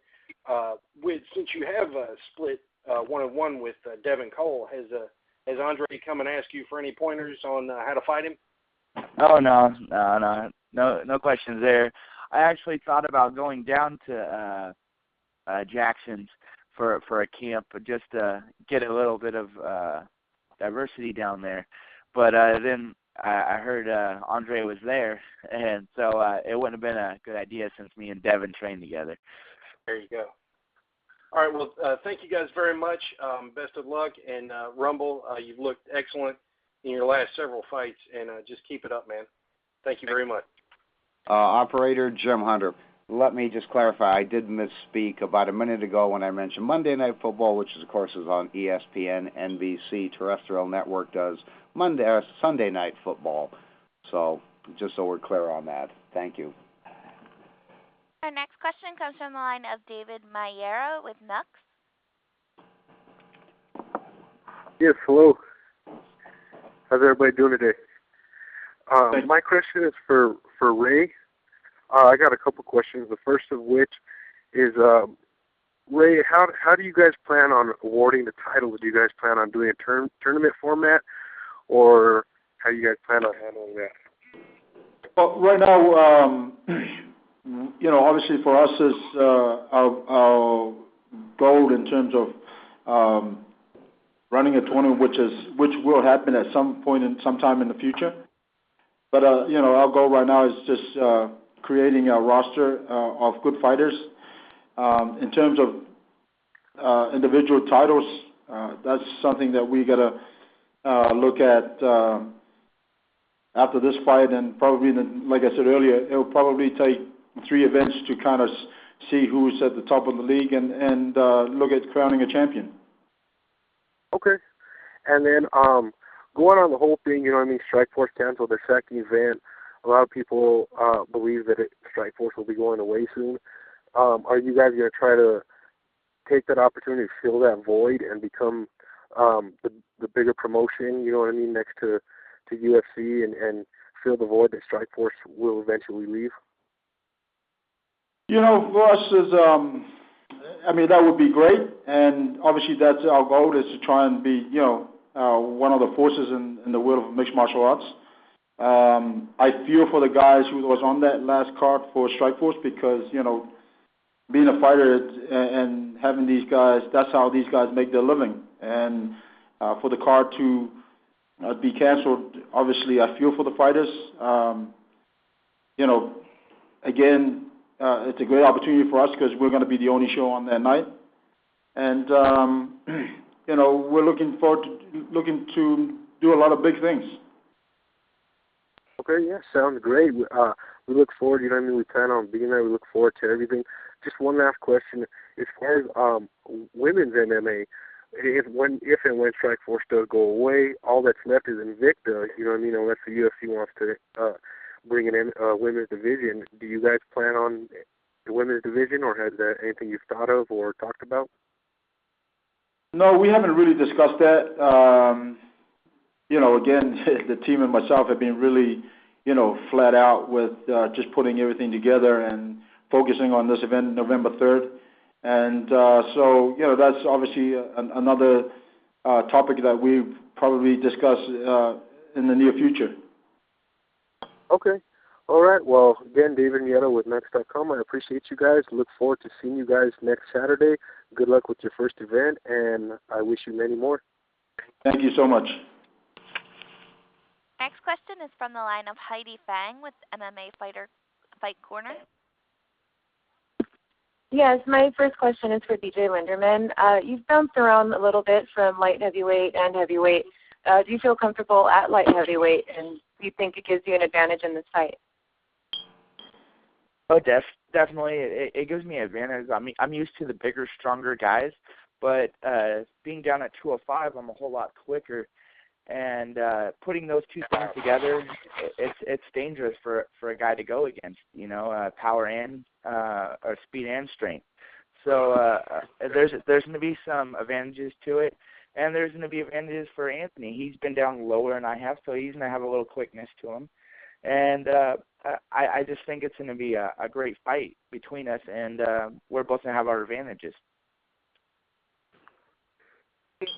since you have split 1-on-1 with Devin Cole, has Andre come and asked you for any pointers on how to fight him? Oh no questions there. I actually thought about going down to Jackson's for a camp, just to get a little bit of diversity down there. But then I heard Andre was there, and so it wouldn't have been a good idea since me and Devin trained together. There you go. All right, well, thank you guys very much. Best of luck, and Rumble, you've looked excellent in your last several fights, and just keep it up, man. Thank you very much. Operator Jim Hunter, let me just clarify. I did misspeak about a minute ago when I mentioned Monday Night Football, which of course is on ESPN, NBC, terrestrial network does Sunday Night Football. So just so we're clear on that. Thank you. Our next question comes from the line of David Mayera with Nux. Yes, hello. How's everybody doing today? My question is for Ray. I got a couple questions. The first of which is, Ray, how do you guys plan on awarding the title? Do you guys plan on doing a tournament format, or how do you guys plan on handling that? Well, right now, obviously for us is our goal in terms of running a tournament, which will happen at some point in sometime in the future. But our goal right now is just creating a roster of good fighters. In terms of individual titles, that's something that we gotta look at after this fight, and probably, like I said earlier, it will probably take 3 events to kind of see who's at the top of the league and look at crowning a champion. Okay. And then going on the whole thing, Strikeforce canceled their second event. A lot of people believe that Strikeforce will be going away soon. Are you guys going to try to take that opportunity to fill that void and become the bigger promotion, next to UFC and fill the void that Strikeforce will eventually leave? For us is, that would be great, and obviously that's our goal, is to try and be, one of the forces in the world of mixed martial arts. I feel for the guys who was on that last card for Strikeforce, because, being a fighter and having these guys, that's how these guys make their living. And for the card to be canceled, obviously I feel for the fighters. Again, it's a great opportunity for us because we're going to be the only show on that night. And, we're looking to do a lot of big things. Okay, yeah, sounds great. We look forward, we plan on being there. We look forward to everything. Just one last question. As far as women's MMA, if and when Strikeforce does go away, all that's left is Invicta, unless the UFC wants to bring in a women's division. Do you guys plan on the women's division, or has that anything you've thought of or talked about? No, we haven't really discussed that. Again, the team and myself have been really, flat out with just putting everything together and focusing on this event November 3rd. And so, that's obviously another topic that we probably discuss in the near future. Okay. All right. Well, again, David Nieto with Nux.com. I appreciate you guys. Look forward to seeing you guys next Saturday. Good luck with your first event, and I wish you many more. Thank you so much. Next question is from the line of Heidi Fang with MMA Fight Corner. Yes, my first question is for DJ Linderman. You've bounced around a little bit from light heavyweight and heavyweight. Do you feel comfortable at light heavyweight, and do you think it gives you an advantage in this fight? Oh, definitely. It gives me an advantage. I'm used to the bigger, stronger guys, but being down at 205, I'm a whole lot quicker. And putting those two things together, it's dangerous for a guy to go against. Power and or speed and strength. So there's going to be some advantages to it, and there's going to be advantages for Anthony. He's been down lower than I have, so he's going to have a little quickness to him. And I just think it's going to be a great fight between us, and we're both going to have our advantages.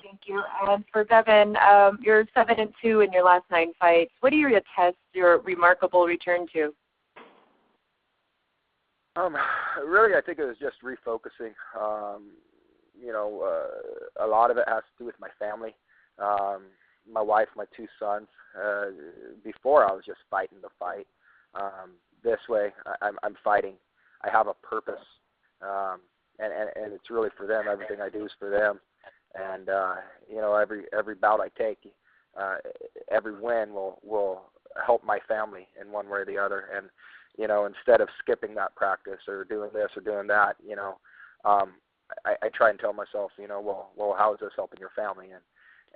Thank you. And for Devin, you're 7-2 in your last 9 fights. What do you attest your remarkable return to? Really, I think it was just refocusing. A lot of it has to do with my family, my wife, my 2 sons. Before, I was just fighting the fight. This way, I'm fighting. I have a purpose, and it's really for them. Everything I do is for them. And every bout I take, every win will help my family in one way or the other. And instead of skipping that practice or doing this or doing that, I try and tell myself, well, how is this helping your family?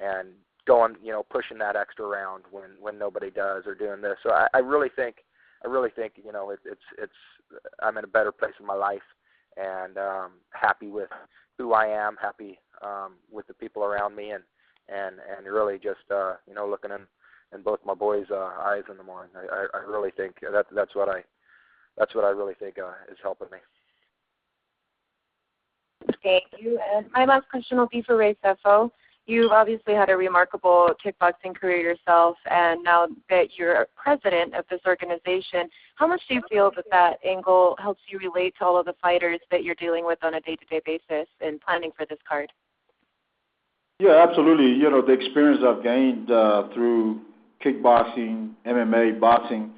And going, pushing that extra round when nobody does, or doing this. So I really think, it's I'm in a better place in my life, and happy with who I am, happy with the people around me, and really just looking in both my boys' eyes in the morning. I really think that's what I really think is helping me. Thank you. And my last question will be for Ray Sefo. You've obviously had a remarkable kickboxing career yourself, and now that you're president of this organization, how much do you feel that angle helps you relate to all of the fighters that you're dealing with on a day-to-day basis in planning for this card? Yeah, absolutely. The experience I've gained through kickboxing, MMA, boxing,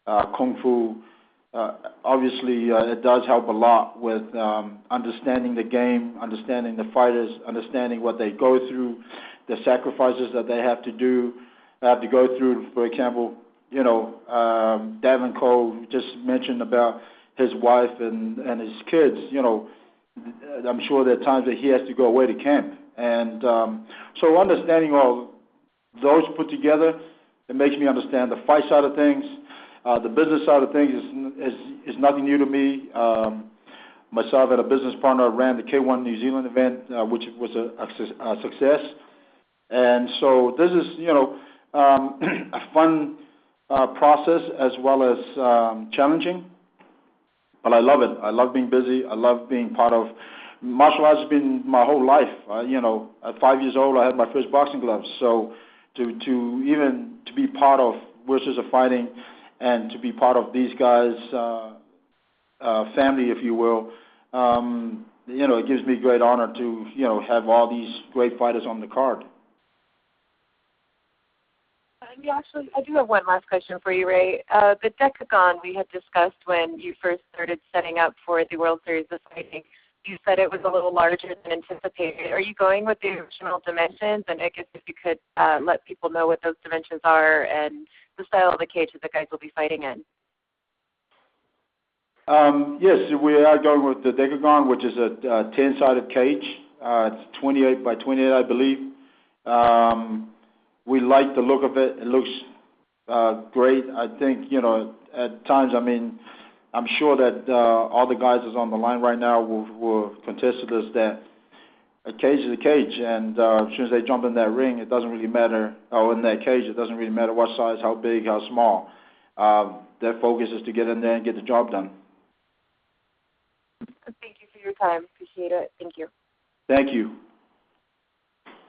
kung fu, obviously it does help a lot with understanding the game, understanding the fighters, understanding what they go through, the sacrifices that they have to go through. For example, Devin Cole just mentioned about his wife and his kids. I'm sure there are times that he has to go away to camp. And so understanding all those put together, it makes me understand the fight side of things. The business side of things is nothing new to me. Myself and a business partner ran the K1 New Zealand event, which was a success. And so this is, a fun process as well as challenging. But I love it. I love being busy. I love being part of martial arts. Has been my whole life. At 5 years old, I had my first boxing gloves. So to be part of Wizards of Fighting and to be part of these guys' family, if you will, it gives me great honor to have all these great fighters on the card. Actually, I do have one last question for you, Ray. The Decagon we had discussed when you first started setting up for the World Series of Fighting, you said it was a little larger than anticipated. Are you going with the original dimensions? And I guess if you could let people know what those dimensions are and the style of the cage that the guys will be fighting in. Yes, we are going with the Decagon, which is a 10-sided cage. It's 28 by 28, I believe. We like the look of it. It looks great. I think, at times, I'm sure that all the guys that's on the line right now will contest to this, that a cage is a cage, and as soon as they jump in that ring, it doesn't really matter, or in that cage, it doesn't really matter what size, how big, how small. Their focus is to get in there and get the job done. Thank you for your time. Appreciate it. Thank you. Thank you.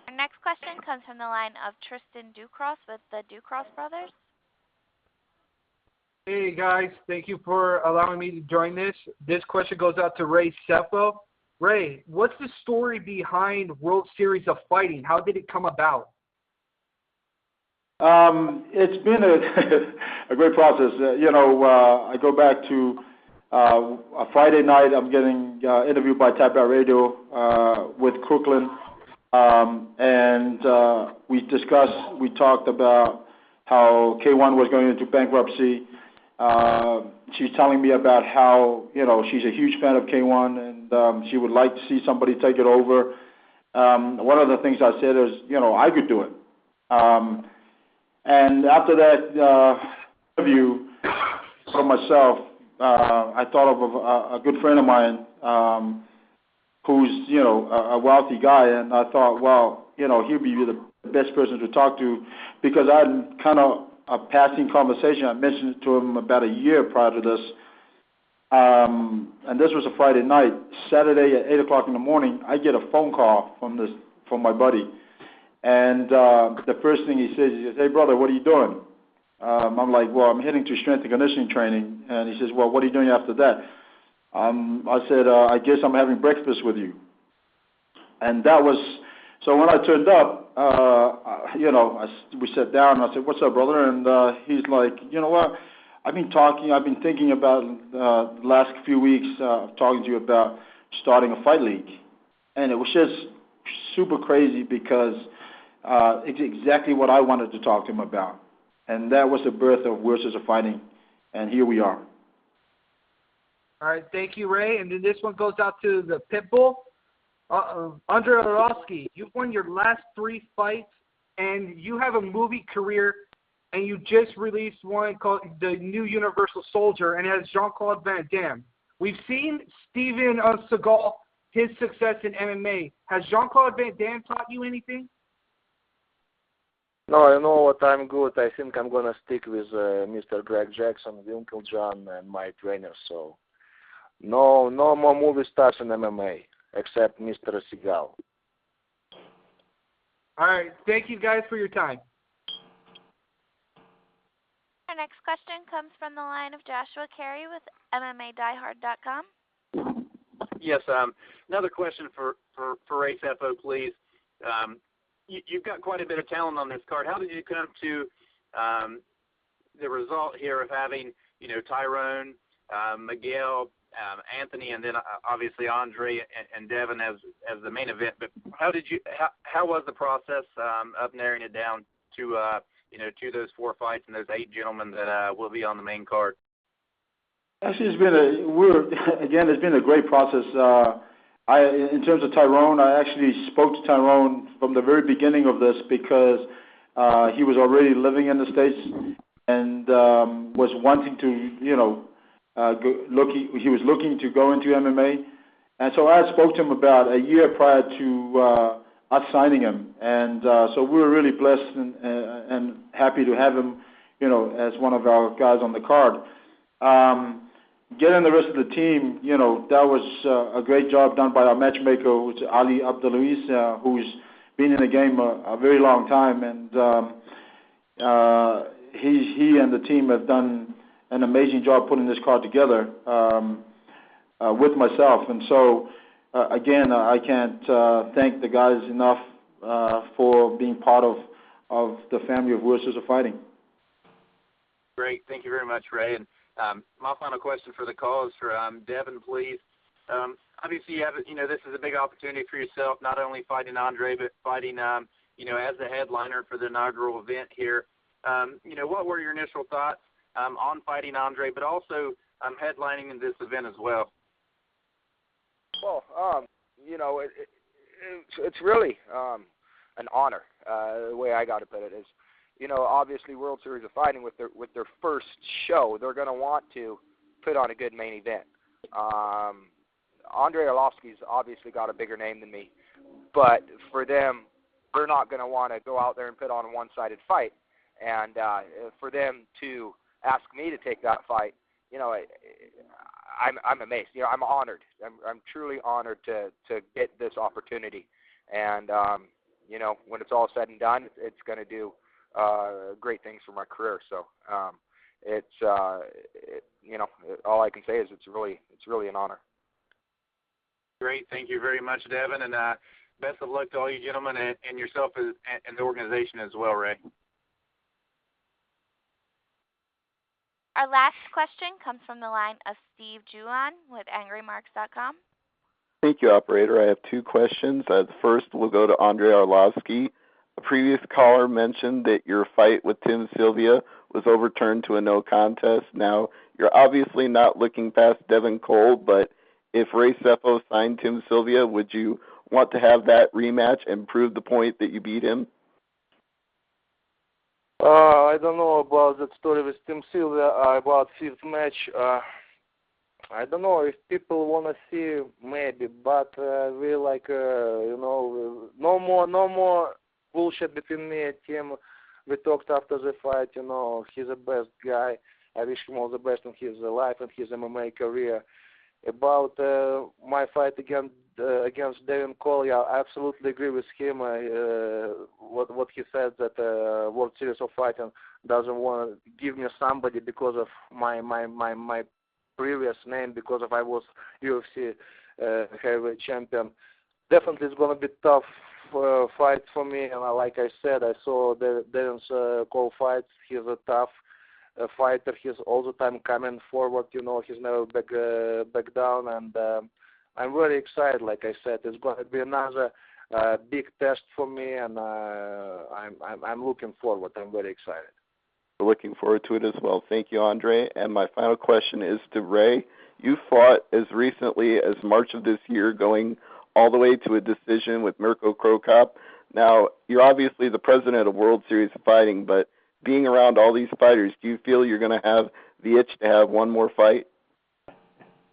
Our next question comes from the line of Tristan Ducros with the Ducros Brothers. Hey guys, thank you for allowing me to join this. This question goes out to Ray Sefo. Ray, what's the story behind World Series of Fighting? How did it come about? It's been a great process. I go back to a Friday night. I'm getting interviewed by Tap Radio with Crooklyn, and we talked about how K1 was going into bankruptcy. She's telling me about how she's a huge fan of K1 and she would like to see somebody take it over. One of the things I said is, I could do it. And after that interview for myself, I thought of a good friend of mine who's, a wealthy guy, and I thought, well, he'd be the best person to talk to because I had kind of a passing conversation. I mentioned it to him about a year prior to this. And this was a Friday night. Saturday at 8 o'clock in the morning, I get a phone call from my buddy. And the first thing he says, hey, brother, what are you doing? I'm like, well, I'm heading to strength and conditioning training. And he says, well, what are you doing after that? I said, I guess I'm having breakfast with you. And that was, so when I turned up, we sat down and I said, what's up, brother? And he's like, you know what? I've been thinking about the last few weeks talking to you about starting a fight league. And it was just super crazy because it's exactly what I wanted to talk to him about. And that was the birth of World Series of Fighting. And here we are. All right, thank you, Ray. And then this one goes out to the Pitbull. Andrei Arlovski, you've won your last 3 fights, and you have a movie career, and you just released one called The New Universal Soldier, and it has Jean-Claude Van Damme. We've seen Steven Seagal, his success in MMA. Has Jean-Claude Van Damme taught you anything? No, I know what I'm good. I think I'm going to stick with Mr. Greg Jackson, Winklejohn, and my trainer. So no more movie stars in MMA. Except Mr. Seagal. All right. Thank you guys for your time. Our next question comes from the line of Joshua Carey with MMADiehard.com. Yes. Another question for Ray Sefo, please. You've got quite a bit of talent on this card. How did you come to the result here of having, Tyrone, Miguel, Anthony, and then obviously Andre and Devin as the main event? But how was the process of narrowing it down to to those 4 fights and those 8 gentlemen that will be on the main card? Actually, it's been a great process. In terms of Tyrone, I actually spoke to Tyrone from the very beginning of this because he was already living in the States and was wanting to, he was looking to go into MMA, and so I spoke to him about a year prior to us signing him, and so we were really blessed and happy to have him, as one of our guys on the card. Getting the rest of the team, that was a great job done by our matchmaker, which is Ali Abdelouis, who's been in the game a very long time, and he and the team have done an amazing job putting this card together with myself. And so, again, I can't thank the guys enough for being part of the family of World Series of Fighting. Great. Thank you very much, Ray. And my final question for the call is for Devin, please. Obviously, you have, this is a big opportunity for yourself, not only fighting Andre, but fighting, as the headliner for the inaugural event here. What were your initial thoughts on fighting Andre, but also headlining in this event as well? Well, it's really an honor. The way I got to put it is, obviously World Series of Fighting with their first show, they're going to want to put on a good main event. Andrei Arlovski's obviously got a bigger name than me, but for them, they're not going to want to go out there and put on a one-sided fight. And for them to ask me to take that fight, I'm amazed. I'm honored. I'm truly honored to get this opportunity. And when it's all said and done, it's going to do great things for my career. So all I can say is it's really an honor. Great. Thank you very much, Devin, and best of luck to all you gentlemen and yourself and the organization as well, Ray. Our last question comes from the line of Steve Juon with AngryMarks.com. Thank you, operator. I have two questions. The first will go to Andrei Arlovsky. A previous caller mentioned that your fight with Tim Sylvia was overturned to a no contest. Now, you're obviously not looking past Devin Cole, but if Ray Sefo signed Tim Sylvia, would you want to have that rematch and prove the point that you beat him? I don't know about that story with Tim Sylvia, about fifth match. I don't know if people want to see, maybe, but we no more bullshit between me and Tim. We talked after the fight, he's the best guy. I wish him all the best in his life and his MMA career. About my fight against Devin Cole, I absolutely agree with him. What he said, that World Series of Fighting doesn't want to give me somebody because of my previous name, because of I was UFC heavyweight champion. Definitely, it's going to be tough fight for me. And like I said, I saw Devin Cole fights. He's a tough fighter. He's all the time coming forward. He's never back down. And I'm very excited. Like I said, it's going to be another big test for me, and I'm looking forward. I'm very excited. We're looking forward to it as well. Thank you, Andre. And my final question is to Ray. You fought as recently as March of this year, going all the way to a decision with Mirko Cro Cop. Now, you're obviously the president of World Series of Fighting, but being around all these fighters, do you feel you're going to have the itch to have one more fight?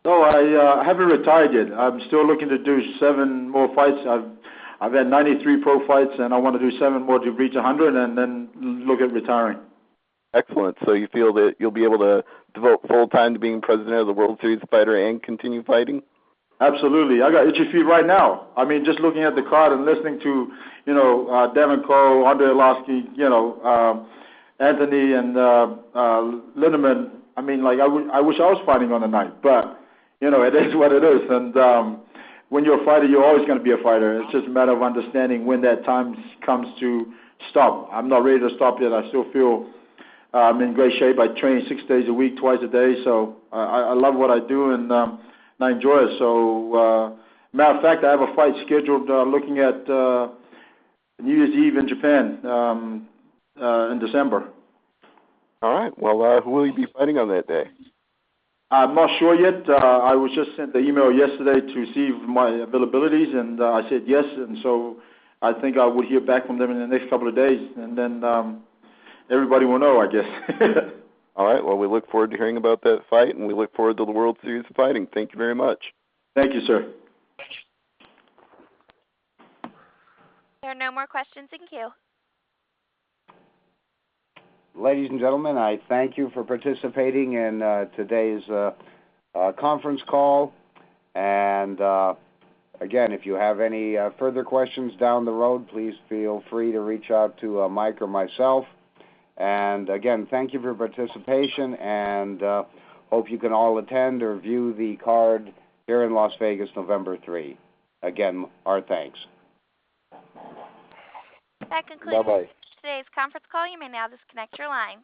No, I haven't retired yet. I'm still looking to do 7 more fights. I've had 93 pro fights, and I want to do 7 more to reach 100, and then look at retiring. Excellent. So you feel that you'll be able to devote full time to being president of the World Series fighter and continue fighting? Absolutely. I got itchy feet right now. I mean, just looking at the card and listening to, Devin Cole, Andrei Arlovsky, Anthony and Lindemann. I mean, I wish I was fighting on the night, but it is what it is. And when you're a fighter, you're always going to be a fighter. It's just a matter of understanding when that time comes to stop. I'm not ready to stop yet. I still feel I'm in great shape. I train 6 days a week, twice a day, so I love what I do, and I enjoy it. So, matter of fact, I have a fight scheduled looking at New Year's Eve in Japan in December. All right. Well, who will you be fighting on that day? I'm not sure yet. I was just sent the email yesterday to see my availabilities, and I said yes, and so I think I would hear back from them in the next couple of days, and then everybody will know, I guess. All right. Well, we look forward to hearing about that fight, and we look forward to the World Series of Fighting. Thank you very much. Thank you, sir. There are no more questions in queue. Ladies and gentlemen, I thank you for participating in today's conference call. And again, if you have any further questions down the road, please feel free to reach out to Mike or myself. And again, thank you for participation, and hope you can all attend or view the card here in Las Vegas, November 3. Again, our thanks. That concludes today's conference call. You may now disconnect your lines.